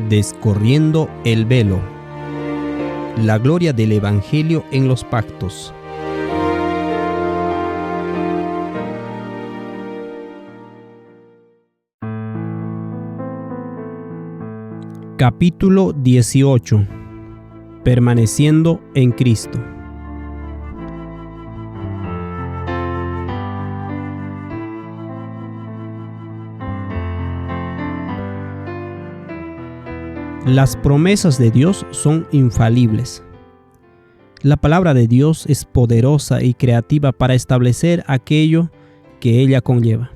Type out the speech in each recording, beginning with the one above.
Descorriendo el velo. La gloria del Evangelio en los pactos. Capítulo 18. Permaneciendo en Cristo. Las promesas de Dios son infalibles. La palabra de Dios es poderosa y creativa para establecer aquello que ella conlleva.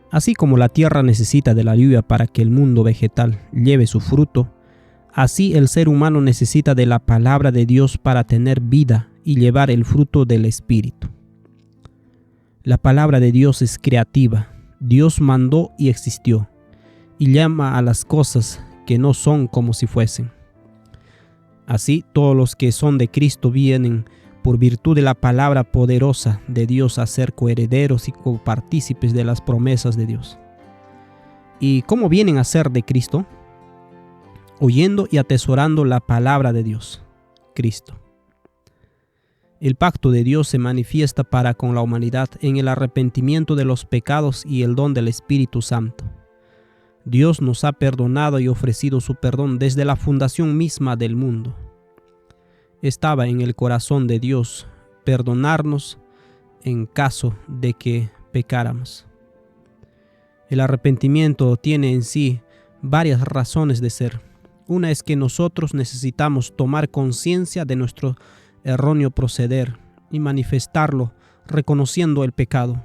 Así como la tierra necesita de la lluvia para que el mundo vegetal lleve su fruto, así el ser humano necesita de la palabra de Dios para tener vida y llevar el fruto del Espíritu. La palabra de Dios es creativa. Dios mandó y existió, y llama a las cosas que no son como si fuesen. Así, todos los que son de Cristo vienen, por virtud de la palabra poderosa de Dios, a ser coherederos y copartícipes de las promesas de Dios. ¿Y cómo vienen a ser de Cristo? Oyendo y atesorando la palabra de Dios, Cristo. El pacto de Dios se manifiesta para con la humanidad en el arrepentimiento de los pecados y el don del Espíritu Santo. Dios nos ha perdonado y ofrecido su perdón desde la fundación misma del mundo. Estaba en el corazón de Dios perdonarnos en caso de que pecáramos. El arrepentimiento tiene en sí varias razones de ser. Una es que nosotros necesitamos tomar conciencia de nuestro erróneo proceder y manifestarlo reconociendo el pecado.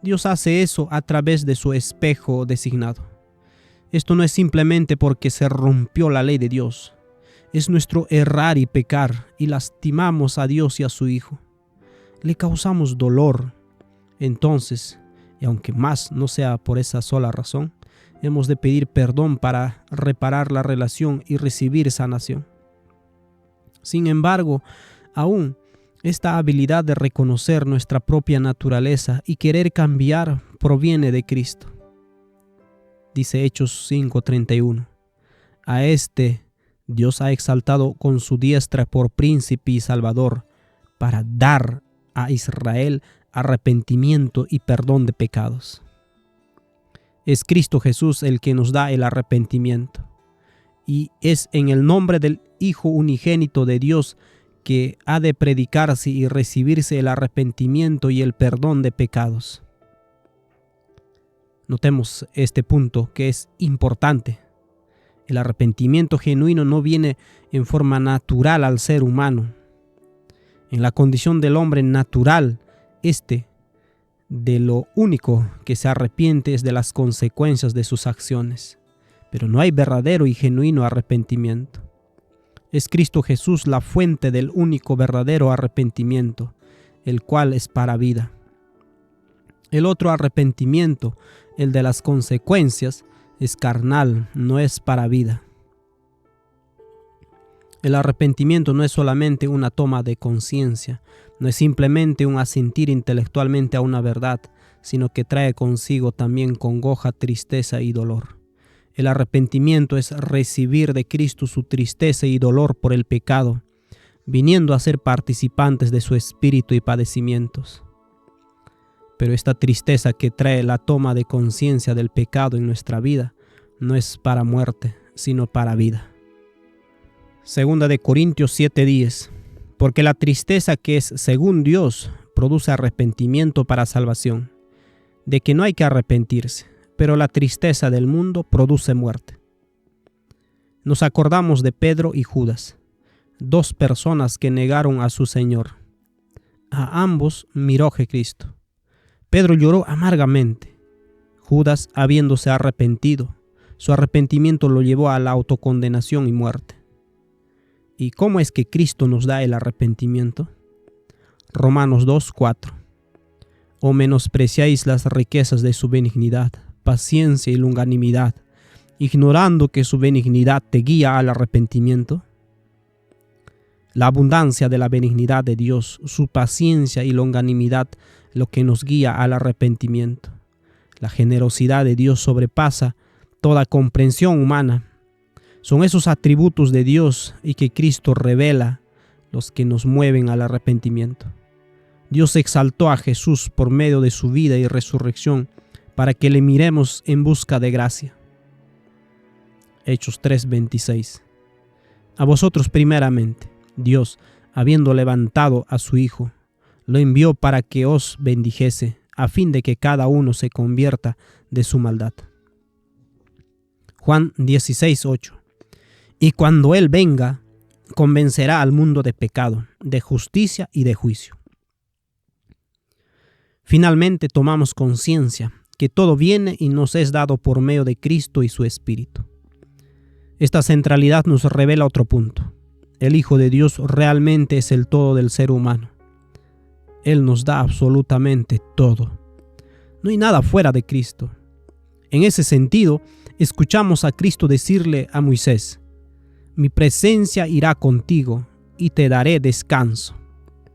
Dios hace eso a través de su espejo designado. Esto no es simplemente porque se rompió la ley de Dios. Es nuestro errar y pecar y lastimamos a Dios y a su Hijo. Le causamos dolor. Entonces, y aunque más no sea por esa sola razón, hemos de pedir perdón para reparar la relación y recibir sanación. Sin embargo, aún esta habilidad de reconocer nuestra propia naturaleza y querer cambiar proviene de Cristo. Dice Hechos 5:31. A este Dios ha exaltado con su diestra por príncipe y salvador, para dar a Israel arrepentimiento y perdón de pecados. Es Cristo Jesús el que nos da el arrepentimiento, y es en el nombre del Hijo unigénito de Dios que ha de predicarse y recibirse el arrepentimiento y el perdón de pecados. Notemos este punto que es importante. El arrepentimiento genuino no viene en forma natural al ser humano. En la condición del hombre natural, de lo único que se arrepiente es de las consecuencias de sus acciones. Pero no hay verdadero y genuino arrepentimiento. Es Cristo Jesús la fuente del único verdadero arrepentimiento, el cual es para vida. El otro arrepentimiento, el de las consecuencias, es carnal, no es para vida. El arrepentimiento no es solamente una toma de conciencia, no es simplemente un asentir intelectualmente a una verdad, sino que trae consigo también congoja, tristeza y dolor. El arrepentimiento es recibir de Cristo su tristeza y dolor por el pecado, viniendo a ser participantes de su espíritu y padecimientos. Pero esta tristeza que trae la toma de conciencia del pecado en nuestra vida no es para muerte, sino para vida. Segunda de Corintios 7:10. Porque la tristeza que es según Dios produce arrepentimiento para salvación, de que no hay que arrepentirse, pero la tristeza del mundo produce muerte. Nos acordamos de Pedro y Judas, dos personas que negaron a su Señor. A ambos miró Jesucristo. Pedro lloró amargamente. Judas, habiéndose arrepentido, su arrepentimiento lo llevó a la autocondenación y muerte. ¿Y cómo es que Cristo nos da el arrepentimiento? Romanos 2:4. ¿O menospreciáis las riquezas de su benignidad, paciencia y longanimidad, ignorando que su benignidad te guía al arrepentimiento? La abundancia de la benignidad de Dios, su paciencia y longanimidad, lo que nos guía al arrepentimiento. La generosidad de Dios sobrepasa toda comprensión humana Son esos atributos de Dios y que Cristo revela los que nos mueven al arrepentimiento. Dios exaltó a Jesús por medio de su vida y resurrección para que le miremos en busca de gracia. Hechos 3:26. A vosotros primeramente, Dios, habiendo levantado a su Hijo, lo envió para que os bendijese, a fin de que cada uno se convierta de su maldad. Juan 16:8. Y cuando Él venga, convencerá al mundo de pecado, de justicia y de juicio. Finalmente tomamos conciencia que todo viene y nos es dado por medio de Cristo y su Espíritu. Esta centralidad nos revela otro punto. El Hijo de Dios realmente es el todo del ser humano. Él nos da absolutamente todo. No hay nada fuera de Cristo. En ese sentido, escuchamos a Cristo decirle a Moisés: mi presencia irá contigo y te daré descanso.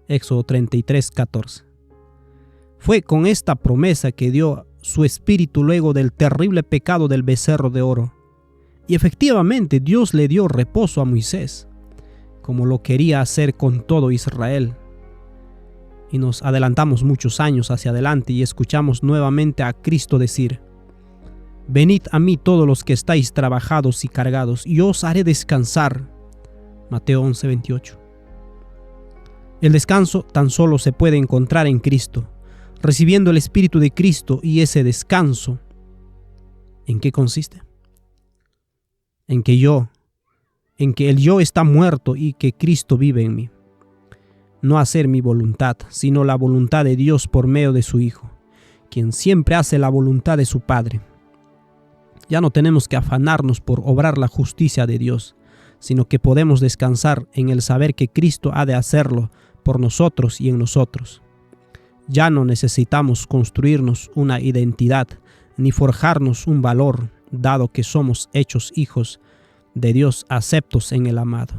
Éxodo 33:14. Fue con esta promesa que dio su espíritu luego del terrible pecado del becerro de oro. Y efectivamente Dios le dio reposo a Moisés, como lo quería hacer con todo Israel. Y nos adelantamos muchos años hacia adelante y escuchamos nuevamente a Cristo decir: venid a mí todos los que estáis trabajados y cargados, y yo os haré descansar. Mateo 11:28. El descanso tan solo se puede encontrar en Cristo, recibiendo el Espíritu de Cristo. Y ese descanso, ¿en qué consiste? En que el yo está muerto y que Cristo vive en mí. No hacer mi voluntad, sino la voluntad de Dios por medio de su Hijo, quien siempre hace la voluntad de su Padre. Ya no tenemos que afanarnos por obrar la justicia de Dios, sino que podemos descansar en el saber que Cristo ha de hacerlo por nosotros y en nosotros. Ya no necesitamos construirnos una identidad ni forjarnos un valor, dado que somos hechos hijos de Dios aceptos en el amado.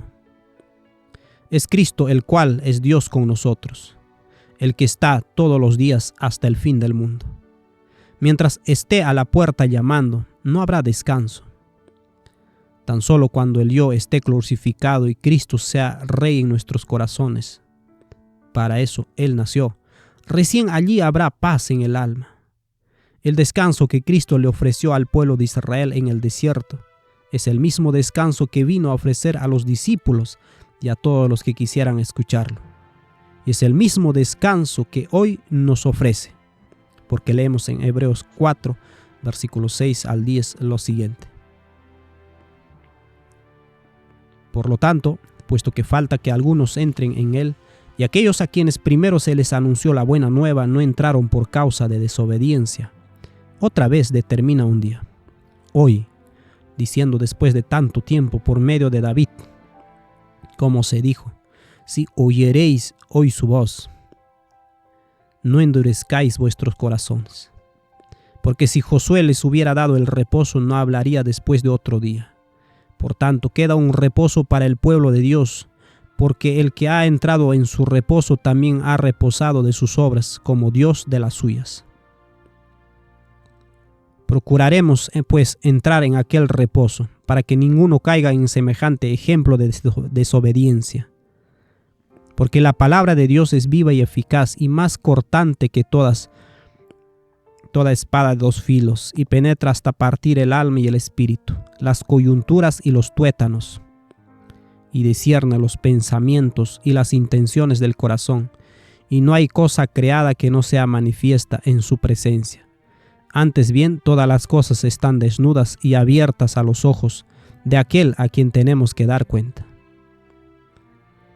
Es Cristo el cual es Dios con nosotros, el que está todos los días hasta el fin del mundo. Mientras esté a la puerta llamando, no habrá descanso. Tan solo cuando el yo esté crucificado y Cristo sea Rey en nuestros corazones. Para eso Él nació. Recién allí habrá paz en el alma. El descanso que Cristo le ofreció al pueblo de Israel en el desierto es el mismo descanso que vino a ofrecer a los discípulos y a todos los que quisieran escucharlo. Y es el mismo descanso que hoy nos ofrece, porque leemos en Hebreos 4, versículos 6 al 10 lo siguiente. Por lo tanto, puesto que falta que algunos entren en él, y aquellos a quienes primero se les anunció la buena nueva no entraron por causa de desobediencia, otra vez determina un día, hoy, diciendo después de tanto tiempo por medio de David, como se dijo: si oyereis hoy su voz, no endurezcáis vuestros corazones. Porque si Josué les hubiera dado el reposo, no hablaría después de otro día. Por tanto, queda un reposo para el pueblo de Dios, porque el que ha entrado en su reposo también ha reposado de sus obras, como Dios de las suyas. Procuraremos, pues, entrar en aquel reposo, para que ninguno caiga en semejante ejemplo de desobediencia. Porque la palabra de Dios es viva y eficaz, y más cortante que toda espada de dos filos, y penetra hasta partir el alma y el espíritu, las coyunturas y los tuétanos, y discierne los pensamientos y las intenciones del corazón, y no hay cosa creada que no sea manifiesta en su presencia. Antes bien, todas las cosas están desnudas y abiertas a los ojos de aquel a quien tenemos que dar cuenta.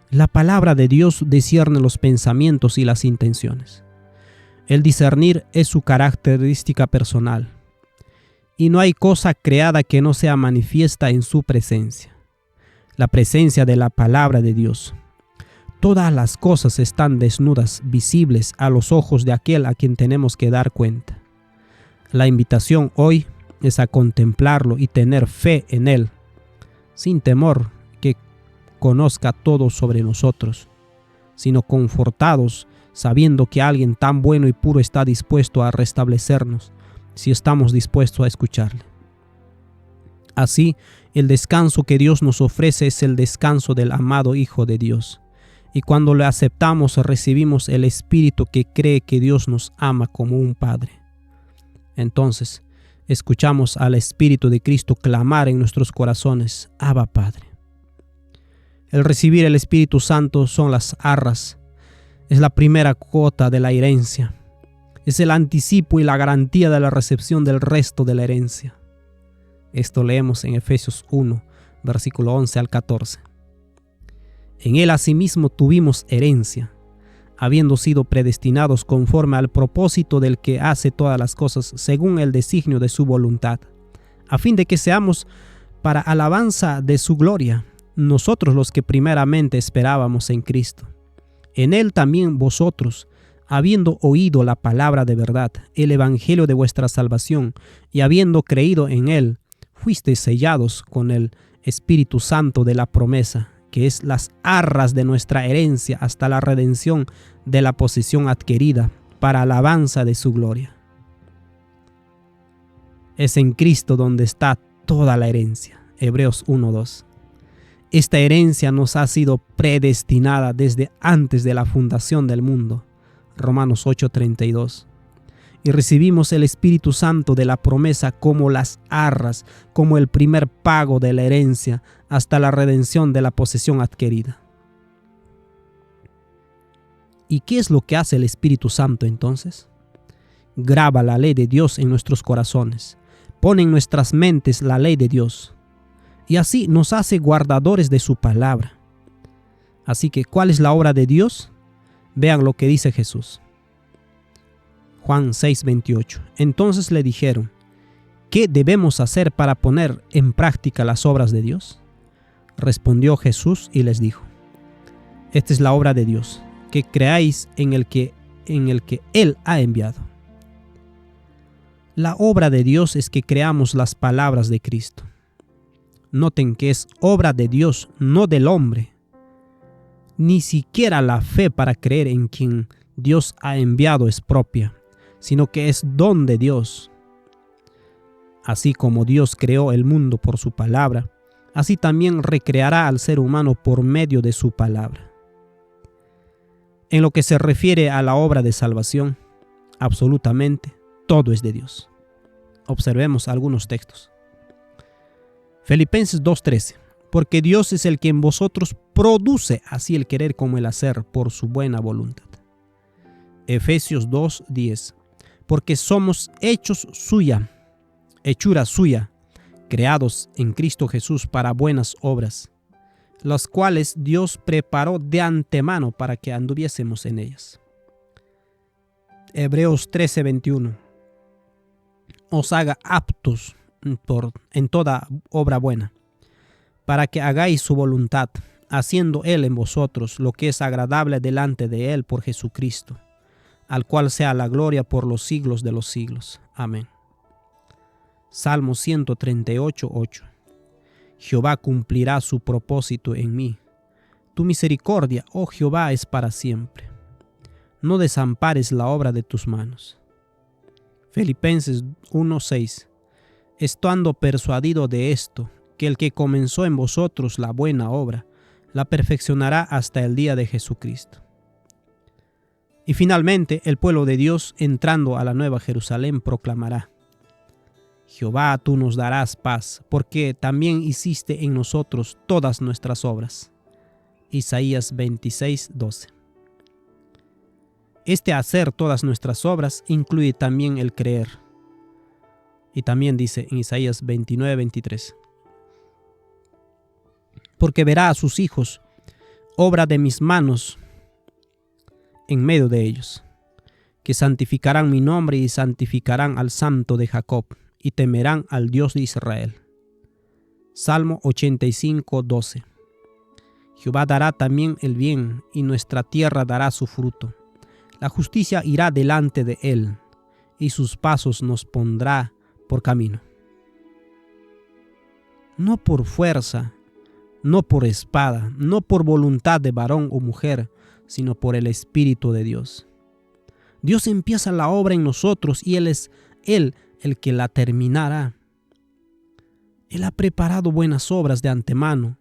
La palabra de Dios discierne los pensamientos y las intenciones. El discernir es su característica personal, y no hay cosa creada que no sea manifiesta en su presencia. La presencia de la palabra de Dios. Todas las cosas están desnudas, visibles a los ojos de aquel a quien tenemos que dar cuenta. La invitación hoy es a contemplarlo y tener fe en él, sin temor que conozca todo sobre nosotros, sino confortados sabiendo que alguien tan bueno y puro está dispuesto a restablecernos si estamos dispuestos a escucharle. Así, el descanso que Dios nos ofrece es el descanso del amado Hijo de Dios. Y cuando le aceptamos, recibimos el Espíritu que cree que Dios nos ama como un Padre. Entonces, escuchamos al Espíritu de Cristo clamar en nuestros corazones: Abba, Padre. El recibir el Espíritu Santo son las arras. Es la primera cuota de la herencia. Es el anticipo y la garantía de la recepción del resto de la herencia. Esto leemos en Efesios 1, versículo 11 al 14. En él asimismo tuvimos herencia, habiendo sido predestinados conforme al propósito del que hace todas las cosas según el designio de su voluntad, a fin de que seamos para alabanza de su gloria, nosotros los que primeramente esperábamos en Cristo. En él también vosotros, habiendo oído la palabra de verdad, el evangelio de vuestra salvación, y habiendo creído en él, fuisteis sellados con el Espíritu Santo de la promesa, que es las arras de nuestra herencia hasta la redención de la posesión adquirida para alabanza de su gloria. Es en Cristo donde está toda la herencia. Hebreos 1:2. Esta herencia nos ha sido predestinada desde antes de la fundación del mundo. Romanos 8:32. Y recibimos el Espíritu Santo de la promesa como las arras, como el primer pago de la herencia hasta la redención de la posesión adquirida. ¿Y qué es lo que hace el Espíritu Santo entonces? Graba la ley de Dios en nuestros corazones, pone en nuestras mentes la ley de Dios, y así nos hace guardadores de su palabra. Así que, ¿cuál es la obra de Dios? Vean lo que dice Jesús. Juan 6:28. Entonces le dijeron: ¿qué debemos hacer para poner en práctica las obras de Dios? Respondió Jesús y les dijo: esta es la obra de Dios, que creáis en el que Él ha enviado. La obra de Dios es que creamos las palabras de Cristo. Noten que es obra de Dios, no del hombre. Ni siquiera la fe para creer en quien Dios ha enviado es propia, sino que es don de Dios. Así como Dios creó el mundo por su palabra, así también recreará al ser humano por medio de su palabra. En lo que se refiere a la obra de salvación, absolutamente todo es de Dios. Observemos algunos textos. Filipenses 2:13. Porque Dios es el que en vosotros produce así el querer como el hacer por su buena voluntad. Efesios 2:10. Porque somos hechura suya, creados en Cristo Jesús para buenas obras, las cuales Dios preparó de antemano para que anduviésemos en ellas. Hebreos 13:21. Os haga aptos en toda obra buena, para que hagáis su voluntad, haciendo Él en vosotros lo que es agradable delante de Él por Jesucristo, al cual sea la gloria por los siglos de los siglos. Amén. Salmo 138:8. Jehová cumplirá su propósito en mí. Tu misericordia, oh Jehová, es para siempre. No desampares la obra de tus manos. Filipenses 1:6. Estando persuadido de esto, que el que comenzó en vosotros la buena obra, la perfeccionará hasta el día de Jesucristo. Y finalmente, el pueblo de Dios, entrando a la nueva Jerusalén, proclamará: Jehová, tú nos darás paz, porque también hiciste en nosotros todas nuestras obras. Isaías 26:12. Este hacer todas nuestras obras incluye también el creer. Y también dice en Isaías 29:23. Porque verá a sus hijos, obra de mis manos, en medio de ellos, que santificarán mi nombre y santificarán al Santo de Jacob, y temerán al Dios de Israel. Salmo 85:12. Jehová dará también el bien, y nuestra tierra dará su fruto. La justicia irá delante de él, y sus pasos nos pondrá por camino. No por fuerza, no por espada, no por voluntad de varón o mujer, sino por el Espíritu de Dios. Dios empieza la obra en nosotros y Él es el que la terminará. Él ha preparado buenas obras de antemano,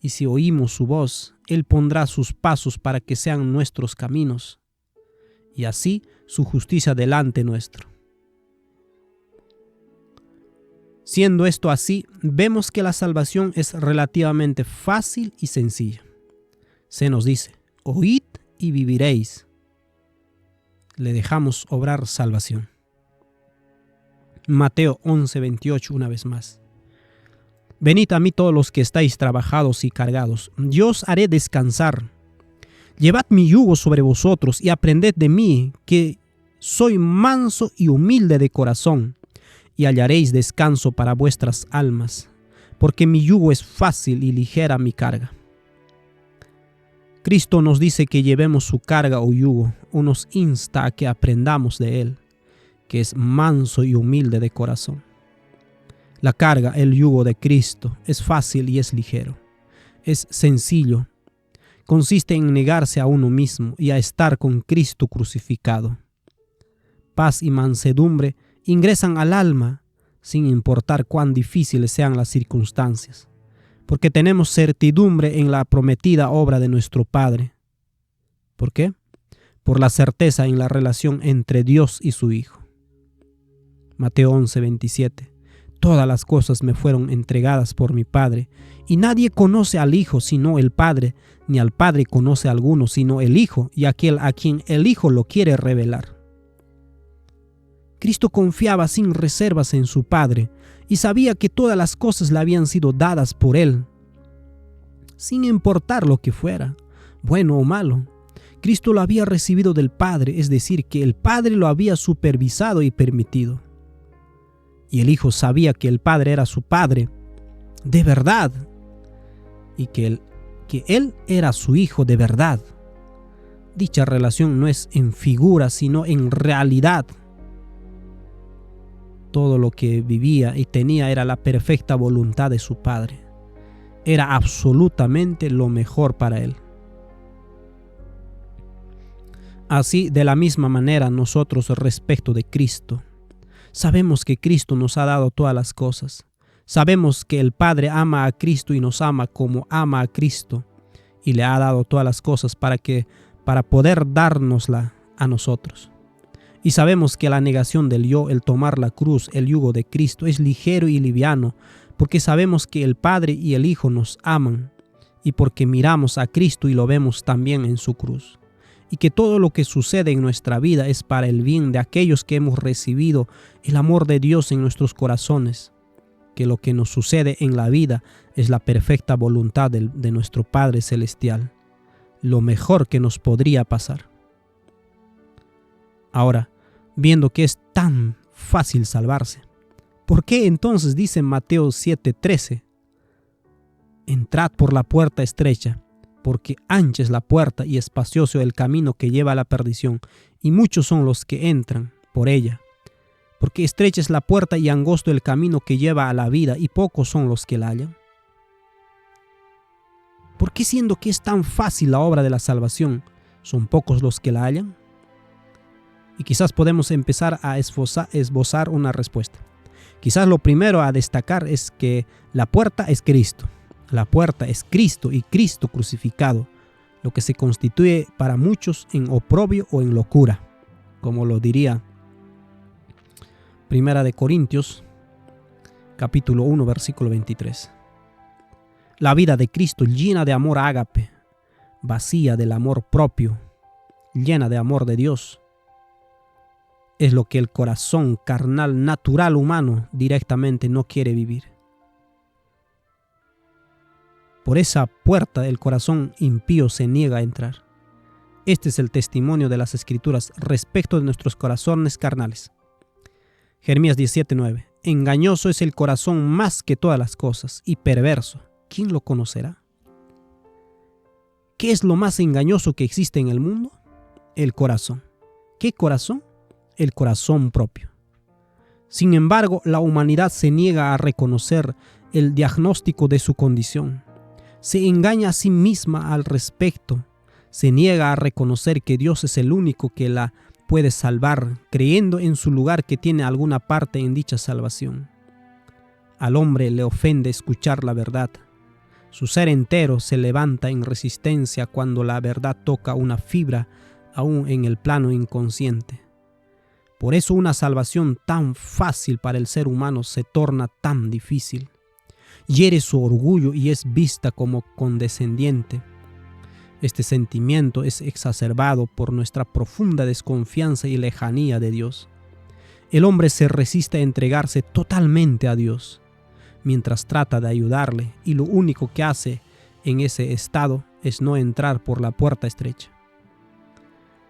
y si oímos su voz, Él pondrá sus pasos para que sean nuestros caminos, y así su justicia delante nuestro. Siendo esto así, vemos que la salvación es relativamente fácil y sencilla. Se nos dice, oíd y viviréis. Le dejamos obrar salvación. Mateo 11:28 una vez más. Venid a mí todos los que estáis trabajados y cargados, yo os haré descansar. Llevad mi yugo sobre vosotros y aprended de mí, que soy manso y humilde de corazón, y hallaréis descanso para vuestras almas, porque mi yugo es fácil y ligera mi carga. Cristo nos dice que llevemos su carga o yugo, o nos insta a que aprendamos de Él, que es manso y humilde de corazón. La carga, el yugo de Cristo, es fácil y es ligero. Es sencillo. Consiste en negarse a uno mismo y a estar con Cristo crucificado. Paz y mansedumbre ingresan al alma sin importar cuán difíciles sean las circunstancias, porque tenemos certidumbre en la prometida obra de nuestro Padre. ¿Por qué? Por la certeza en la relación entre Dios y su Hijo. Mateo 11:27. Todas las cosas me fueron entregadas por mi Padre, y nadie conoce al Hijo sino el Padre, ni al Padre conoce a alguno sino el Hijo, y aquel a quien el Hijo lo quiere revelar. Cristo confiaba sin reservas en su Padre, y sabía que todas las cosas le habían sido dadas por Él, sin importar lo que fuera, bueno o malo. Cristo lo había recibido del Padre, es decir, que el Padre lo había supervisado y permitido. Y el Hijo sabía que el Padre era su Padre de verdad y que Él era su Hijo de verdad. Dicha relación no es en figura, sino en realidad. Todo lo que vivía y tenía era la perfecta voluntad de su Padre. Era absolutamente lo mejor para Él. Así, de la misma manera, nosotros respecto de Cristo, sabemos que Cristo nos ha dado todas las cosas. Sabemos que el Padre ama a Cristo y nos ama como ama a Cristo, y le ha dado todas las cosas para poder dárnosla a nosotros. Y sabemos que la negación del yo, el tomar la cruz, el yugo de Cristo, es ligero y liviano, porque sabemos que el Padre y el Hijo nos aman, y porque miramos a Cristo y lo vemos también en su cruz. Y que todo lo que sucede en nuestra vida es para el bien de aquellos que hemos recibido el amor de Dios en nuestros corazones, que lo que nos sucede en la vida es la perfecta voluntad de nuestro Padre Celestial, lo mejor que nos podría pasar. Ahora, viendo que es tan fácil salvarse, ¿por qué entonces dice Mateo 7:13? Entrad por la puerta estrecha, porque ancha es la puerta y espacioso el camino que lleva a la perdición, y muchos son los que entran por ella. Porque estrecha es la puerta y angosto el camino que lleva a la vida, y pocos son los que la hallan. ¿Por qué, siendo que es tan fácil la obra de la salvación, son pocos los que la hallan? Y quizás podemos empezar a esbozar una respuesta. Quizás lo primero a destacar es que la puerta es Cristo. La puerta es Cristo y Cristo crucificado, lo que se constituye para muchos en oprobio o en locura, como lo diría 1 Corintios capítulo 1 versículo 23. La vida de Cristo llena de amor ágape, vacía del amor propio, llena de amor de Dios, es lo que el corazón carnal, natural, humano directamente no quiere vivir. Por esa puerta el corazón impío se niega a entrar. Este es el testimonio de las Escrituras respecto de nuestros corazones carnales. Jeremías 17:9. Engañoso es el corazón más que todas las cosas y perverso. ¿Quién lo conocerá? ¿Qué es lo más engañoso que existe en el mundo? El corazón. ¿Qué corazón? El corazón propio. Sin embargo, la humanidad se niega a reconocer el diagnóstico de su condición. Se engaña a sí misma al respecto. Se niega a reconocer que Dios es el único que la puede salvar, creyendo en su lugar que tiene alguna parte en dicha salvación. Al hombre le ofende escuchar la verdad. Su ser entero se levanta en resistencia cuando la verdad toca una fibra aún en el plano inconsciente. Por eso una salvación tan fácil para el ser humano se torna tan difícil. Hiere su orgullo y es vista como condescendiente. Este sentimiento es exacerbado por nuestra profunda desconfianza y lejanía de Dios. El hombre se resiste a entregarse totalmente a Dios, mientras trata de ayudarle, y lo único que hace en ese estado es no entrar por la puerta estrecha.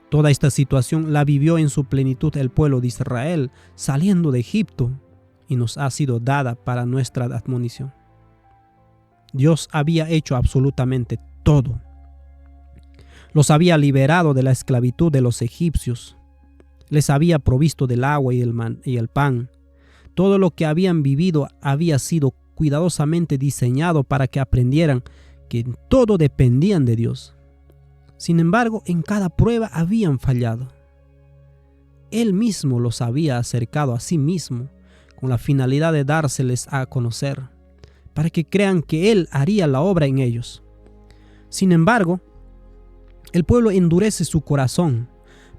Toda esta situación la vivió en su plenitud el pueblo de Israel saliendo de Egipto y nos ha sido dada para nuestra admonición. Dios había hecho absolutamente todo. Los había liberado de la esclavitud de los egipcios. Les había provisto del agua y el pan. Todo lo que habían vivido había sido cuidadosamente diseñado para que aprendieran que en todo dependían de Dios. Sin embargo, en cada prueba habían fallado. Él mismo los había acercado a sí mismo con la finalidad de dárseles a conocer, para que crean que Él haría la obra en ellos. Sin embargo, el pueblo endurece su corazón,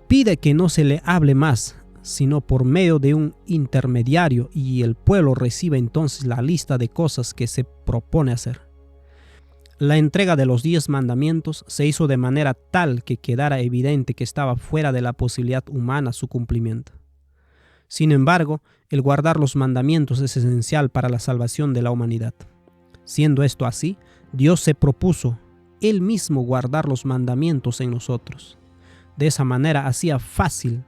pide que no se le hable más, sino por medio de un intermediario, y el pueblo recibe entonces la lista de cosas que se propone hacer. La entrega de los 10 mandamientos se hizo de manera tal que quedara evidente que estaba fuera de la posibilidad humana su cumplimiento. Sin embargo, el guardar los mandamientos es esencial para la salvación de la humanidad. Siendo esto así, Dios se propuso Él mismo guardar los mandamientos en nosotros. De esa manera hacía fácil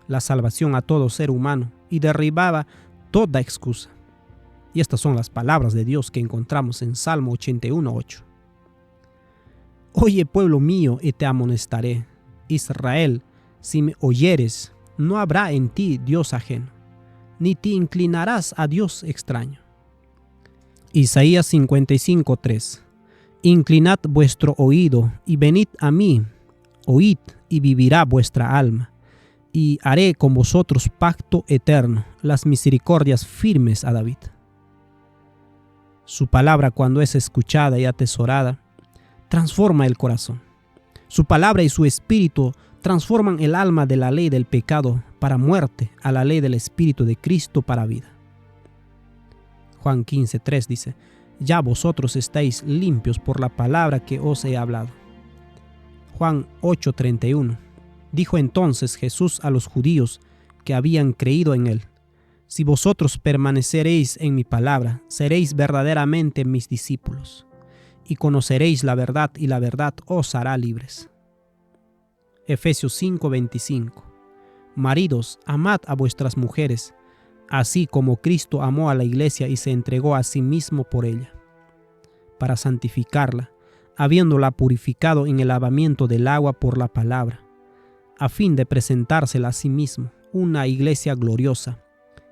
la salvación a todo ser humano y derribaba toda excusa. Y estas son las palabras de Dios que encontramos en Salmo 81:8. Oye, pueblo mío, y te amonestaré. Israel, si me oyeres, no habrá en ti Dios ajeno, ni te inclinarás a Dios extraño. Isaías 55:3. Inclinad vuestro oído y venid a mí, oíd y vivirá vuestra alma, y haré con vosotros pacto eterno, las misericordias firmes a David. Su palabra, cuando es escuchada y atesorada, transforma el corazón. Su palabra y su espíritu transforman el alma de la ley del pecado para muerte a la ley del espíritu de Cristo para vida. Juan 15:3 dice: ya vosotros estáis limpios por la palabra que os he hablado. Juan 8:31. Dijo entonces Jesús a los judíos que habían creído en él: si vosotros permaneceréis en mi palabra, seréis verdaderamente mis discípulos, y conoceréis la verdad, y la verdad os hará libres. Efesios 5:25. Maridos, amad a vuestras mujeres, así como Cristo amó a la iglesia y se entregó a sí mismo por ella, para santificarla, habiéndola purificado en el lavamiento del agua por la palabra, a fin de presentársela a sí mismo, una iglesia gloriosa,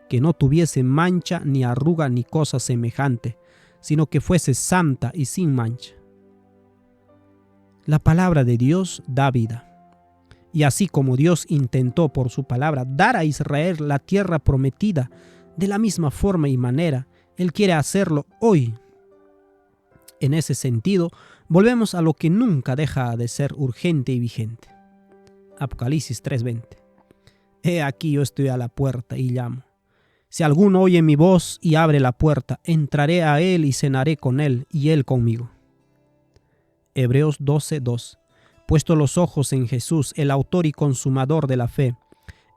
que no tuviese mancha ni arruga ni cosa semejante, sino que fuese santa y sin mancha. La palabra de Dios da vida. Y así como Dios intentó por su palabra dar a Israel la tierra prometida, de la misma forma y manera, Él quiere hacerlo hoy. En ese sentido, volvemos a lo que nunca deja de ser urgente y vigente. Apocalipsis 3:20. He aquí yo estoy a la puerta y llamo. Si alguno oye mi voz y abre la puerta, entraré a él y cenaré con él y él conmigo. Hebreos 12:2. Puesto los ojos en Jesús, el autor y consumador de la fe,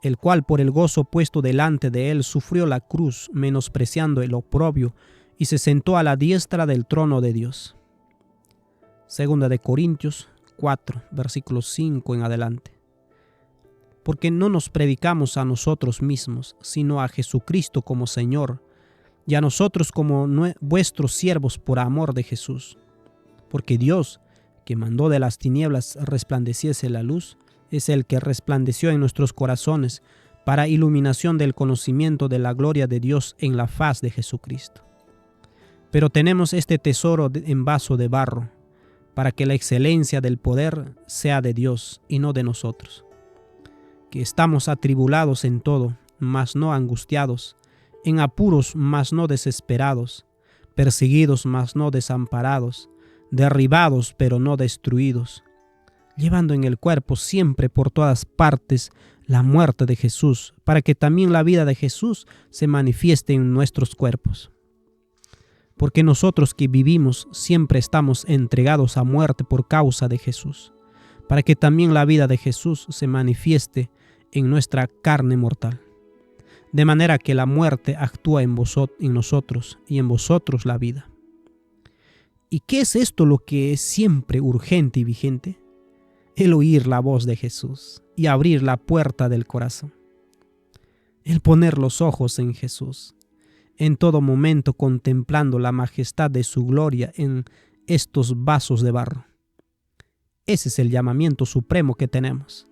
el cual por el gozo puesto delante de él sufrió la cruz, menospreciando el oprobio, y se sentó a la diestra del trono de Dios. Segunda de Corintios 4, versículos 5 en adelante. Porque no nos predicamos a nosotros mismos, sino a Jesucristo como Señor, y a nosotros como vuestros siervos por amor de Jesús. Porque Dios, que mandó de las tinieblas resplandeciese la luz, es el que resplandeció en nuestros corazones para iluminación del conocimiento de la gloria de Dios en la faz de Jesucristo. Pero tenemos este tesoro en vaso de barro, para que la excelencia del poder sea de Dios y no de nosotros, que estamos atribulados en todo, mas no angustiados, en apuros mas no desesperados, perseguidos mas no desamparados, derribados pero no destruidos, llevando en el cuerpo siempre por todas partes la muerte de Jesús, para que también la vida de Jesús se manifieste en nuestros cuerpos. Porque nosotros que vivimos siempre estamos entregados a muerte por causa de Jesús, para que también la vida de Jesús se manifieste en nuestra carne mortal. De manera que la muerte actúa en nosotros y en vosotros la vida. ¿Y qué es esto lo que es siempre urgente y vigente? El oír la voz de Jesús y abrir la puerta del corazón. El poner los ojos en Jesús, en todo momento contemplando la majestad de su gloria en estos vasos de barro. Ese es el llamamiento supremo que tenemos.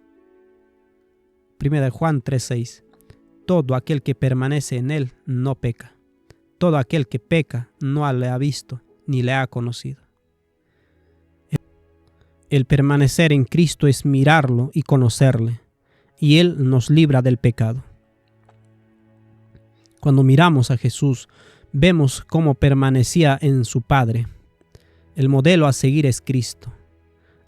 1 Juan 3:6. Todo aquel que permanece en él no peca. Todo aquel que peca no le ha visto ni le ha conocido. El permanecer en Cristo es mirarlo y conocerle, y Él nos libra del pecado. Cuando miramos a Jesús, vemos cómo permanecía en su Padre. El modelo a seguir es Cristo.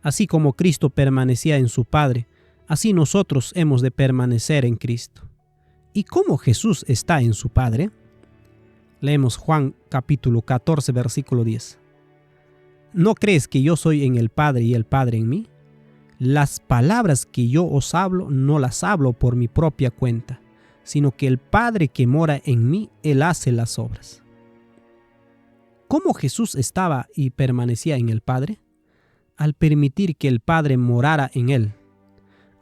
Así como Cristo permanecía en su Padre, así nosotros hemos de permanecer en Cristo. ¿Y cómo Jesús está en su Padre? Leemos Juan capítulo 14, versículo 10. ¿No crees que yo soy en el Padre y el Padre en mí? Las palabras que yo os hablo no las hablo por mi propia cuenta, sino que el Padre que mora en mí, Él hace las obras. ¿Cómo Jesús estaba y permanecía en el Padre? Al permitir que el Padre morara en Él,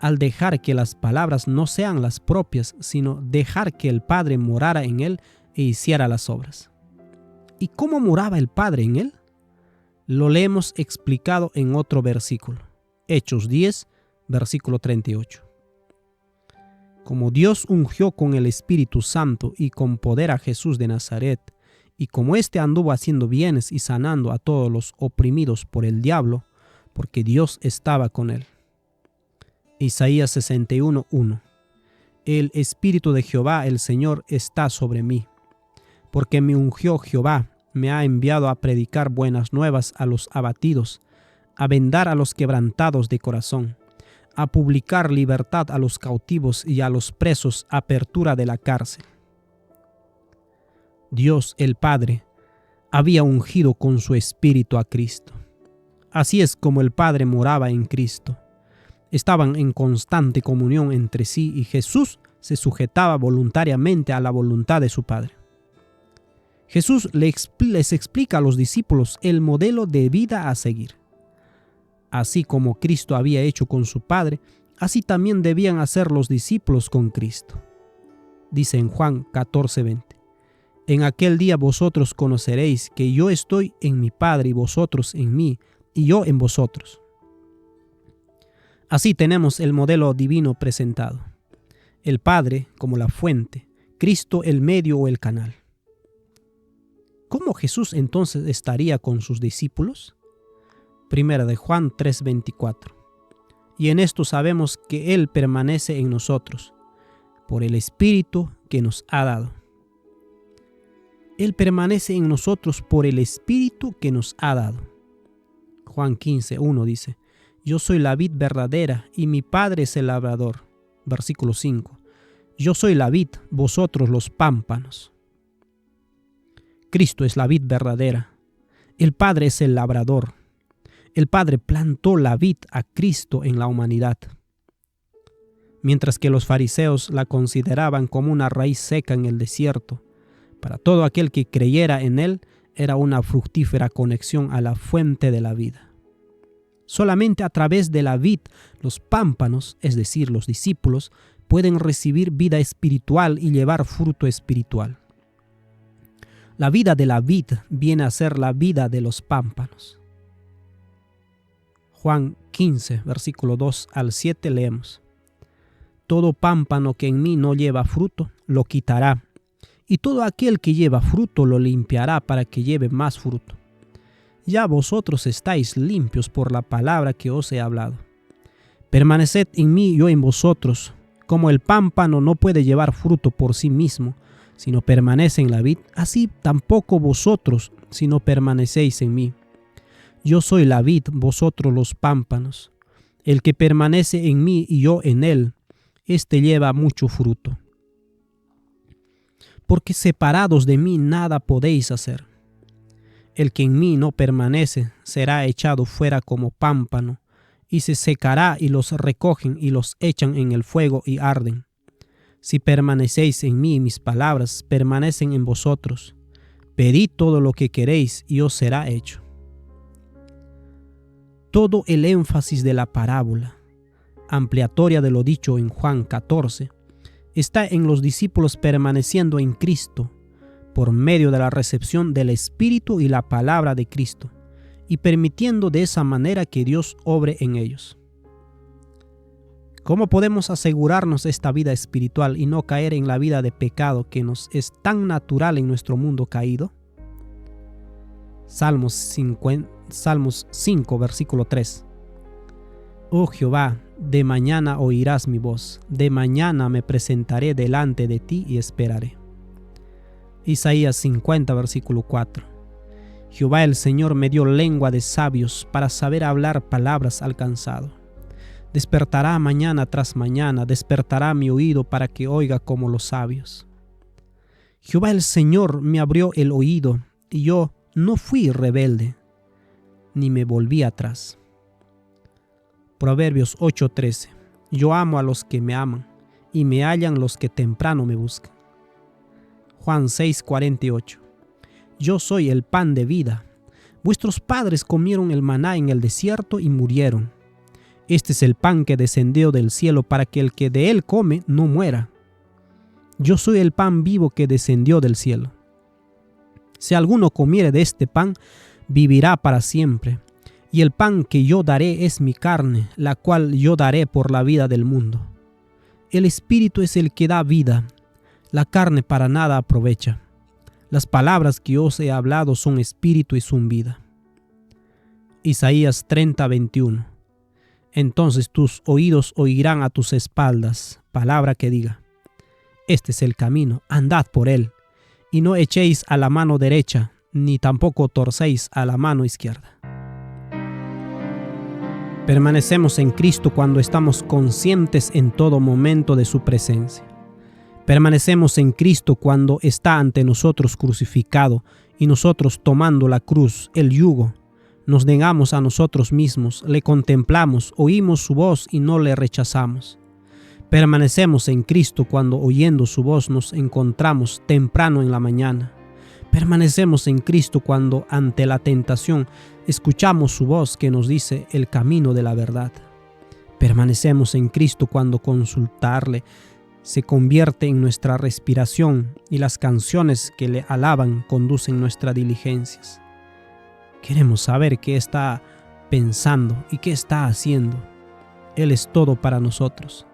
al dejar que las palabras no sean las propias, sino dejar que el Padre morara en Él e hiciera las obras. ¿Y cómo moraba el Padre en Él? Lo leemos explicado en otro versículo, Hechos 10, versículo 38. Como Dios ungió con el Espíritu Santo y con poder a Jesús de Nazaret, y como éste anduvo haciendo bienes y sanando a todos los oprimidos por el diablo, porque Dios estaba con él. Isaías 61:1. El Espíritu de Jehová el Señor está sobre mí, porque me ungió Jehová, me ha enviado a predicar buenas nuevas a los abatidos, a vendar a los quebrantados de corazón, a publicar libertad a los cautivos y a los presos, apertura de la cárcel. Dios el Padre había ungido con su Espíritu a Cristo. Así es como el Padre moraba en Cristo. Estaban en constante comunión entre sí y Jesús se sujetaba voluntariamente a la voluntad de su Padre. Jesús les explica a los discípulos el modelo de vida a seguir. Así como Cristo había hecho con su Padre, así también debían hacer los discípulos con Cristo. Dice en Juan 14:20. En aquel día vosotros conoceréis que yo estoy en mi Padre y vosotros en mí, y yo en vosotros. Así tenemos el modelo divino presentado. El Padre como la fuente, Cristo el medio o el canal. ¿Cómo Jesús entonces estaría con sus discípulos? 1 Juan 3:24. Y en esto sabemos que Él permanece en nosotros, por el Espíritu que nos ha dado. Él permanece en nosotros por el Espíritu que nos ha dado. Juan 15:1 dice, yo soy la vid verdadera y mi Padre es el labrador. Versículo 5. Yo soy la vid, vosotros los pámpanos. Cristo es la vid verdadera. El Padre es el labrador. El Padre plantó la vid a Cristo en la humanidad. Mientras que los fariseos la consideraban como una raíz seca en el desierto, para todo aquel que creyera en él era una fructífera conexión a la fuente de la vida. Solamente a través de la vid, los pámpanos, es decir, los discípulos, pueden recibir vida espiritual y llevar fruto espiritual. La vida de la vid viene a ser la vida de los pámpanos. Juan 15, versículo 2 al 7 leemos. Todo pámpano que en mí no lleva fruto, lo quitará, y todo aquel que lleva fruto lo limpiará para que lleve más fruto. Ya vosotros estáis limpios por la palabra que os he hablado. Permaneced en mí y yo en vosotros. Como el pámpano no puede llevar fruto por sí mismo, si no permanece en la vid, así tampoco vosotros, si no permanecéis en mí. Yo soy la vid, vosotros los pámpanos. El que permanece en mí y yo en él, éste lleva mucho fruto. Porque separados de mí nada podéis hacer. El que en mí no permanece será echado fuera como pámpano, y se secará, y los recogen y los echan en el fuego y arden. Si permanecéis en mí y mis palabras permanecen en vosotros, pedid todo lo que queréis y os será hecho. Todo el énfasis de la parábola, ampliatoria de lo dicho en Juan 14, está en los discípulos permaneciendo en Cristo por medio de la recepción del Espíritu y la palabra de Cristo, y permitiendo de esa manera que Dios obre en ellos. ¿Cómo podemos asegurarnos esta vida espiritual y no caer en la vida de pecado que nos es tan natural en nuestro mundo caído? Salmos 5, versículo 3. Oh Jehová, de mañana oirás mi voz, de mañana me presentaré delante de ti y esperaré. Isaías 50, versículo 4. Jehová el Señor me dio lengua de sabios para saber hablar palabras al cansado. Despertará mañana tras mañana, despertará mi oído para que oiga como los sabios. Jehová el Señor me abrió el oído, y yo no fui rebelde, ni me volví atrás. Proverbios 8:13. Yo amo a los que me aman, y me hallan los que temprano me buscan. Juan 6:48. Yo soy el pan de vida. Vuestros padres comieron el maná en el desierto y murieron. Este es el pan que descendió del cielo para que el que de él come no muera. Yo soy el pan vivo que descendió del cielo. Si alguno comiere de este pan, vivirá para siempre. Y el pan que yo daré es mi carne, la cual yo daré por la vida del mundo. El Espíritu es el que da vida. La carne para nada aprovecha. Las palabras que os he hablado son espíritu y son vida. Isaías 30:21. Entonces tus oídos oirán a tus espaldas palabra que diga: este es el camino, andad por él, y no echéis a la mano derecha, ni tampoco torcéis a la mano izquierda. Permanecemos en Cristo cuando estamos conscientes en todo momento de su presencia. Permanecemos en Cristo cuando está ante nosotros crucificado y nosotros tomando la cruz, el yugo. Nos negamos a nosotros mismos, le contemplamos, oímos su voz y no le rechazamos. Permanecemos en Cristo cuando oyendo su voz nos encontramos temprano en la mañana. Permanecemos en Cristo cuando ante la tentación escuchamos su voz que nos dice el camino de la verdad. Permanecemos en Cristo cuando consultarle se convierte en nuestra respiración y las canciones que le alaban conducen nuestras diligencias. Queremos saber qué está pensando y qué está haciendo. Él es todo para nosotros.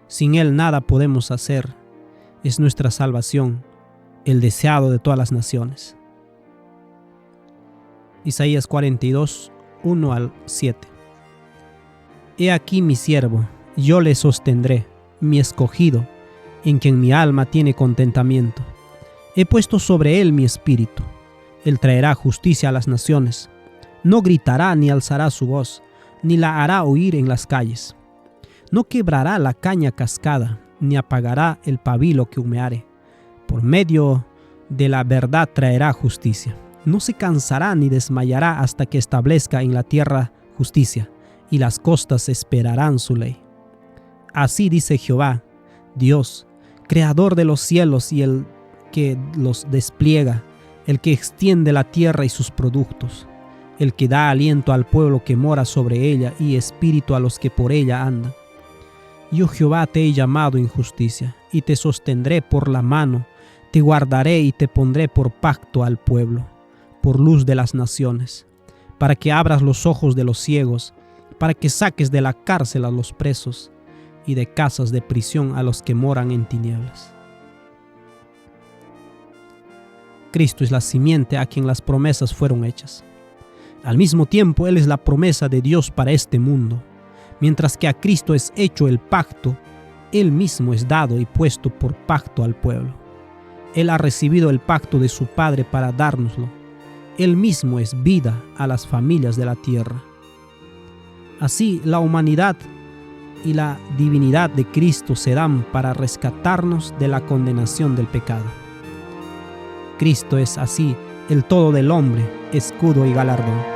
Sin Él nada podemos hacer. Es nuestra salvación, el deseado de todas las naciones. Isaías 42, 1 al 7. He aquí mi siervo, yo le sostendré, mi escogido, en quien mi alma tiene contentamiento. He puesto sobre él mi espíritu. Él traerá justicia a las naciones. No gritará ni alzará su voz, ni la hará oír en las calles. No quebrará la caña cascada, ni apagará el pabilo que humeare. Por medio de la verdad traerá justicia. No se cansará ni desmayará hasta que establezca en la tierra justicia, y las costas esperarán su ley. Así dice Jehová, Dios, creador de los cielos y el que los despliega, el que extiende la tierra y sus productos, el que da aliento al pueblo que mora sobre ella y espíritu a los que por ella andan. Yo Jehová te he llamado en justicia, y te sostendré por la mano, te guardaré y te pondré por pacto al pueblo, por luz de las naciones, para que abras los ojos de los ciegos, para que saques de la cárcel a los presos, y de casas de prisión a los que moran en tinieblas. Cristo es la simiente a quien las promesas fueron hechas. Al mismo tiempo, Él es la promesa de Dios para este mundo. Mientras que a Cristo es hecho el pacto, Él mismo es dado y puesto por pacto al pueblo. Él ha recibido el pacto de su Padre para dárnoslo. Él mismo es vida a las familias de la tierra. Así, la humanidad y la divinidad de Cristo se dan para rescatarnos de la condenación del pecado. Cristo es así el todo del hombre, escudo y galardón.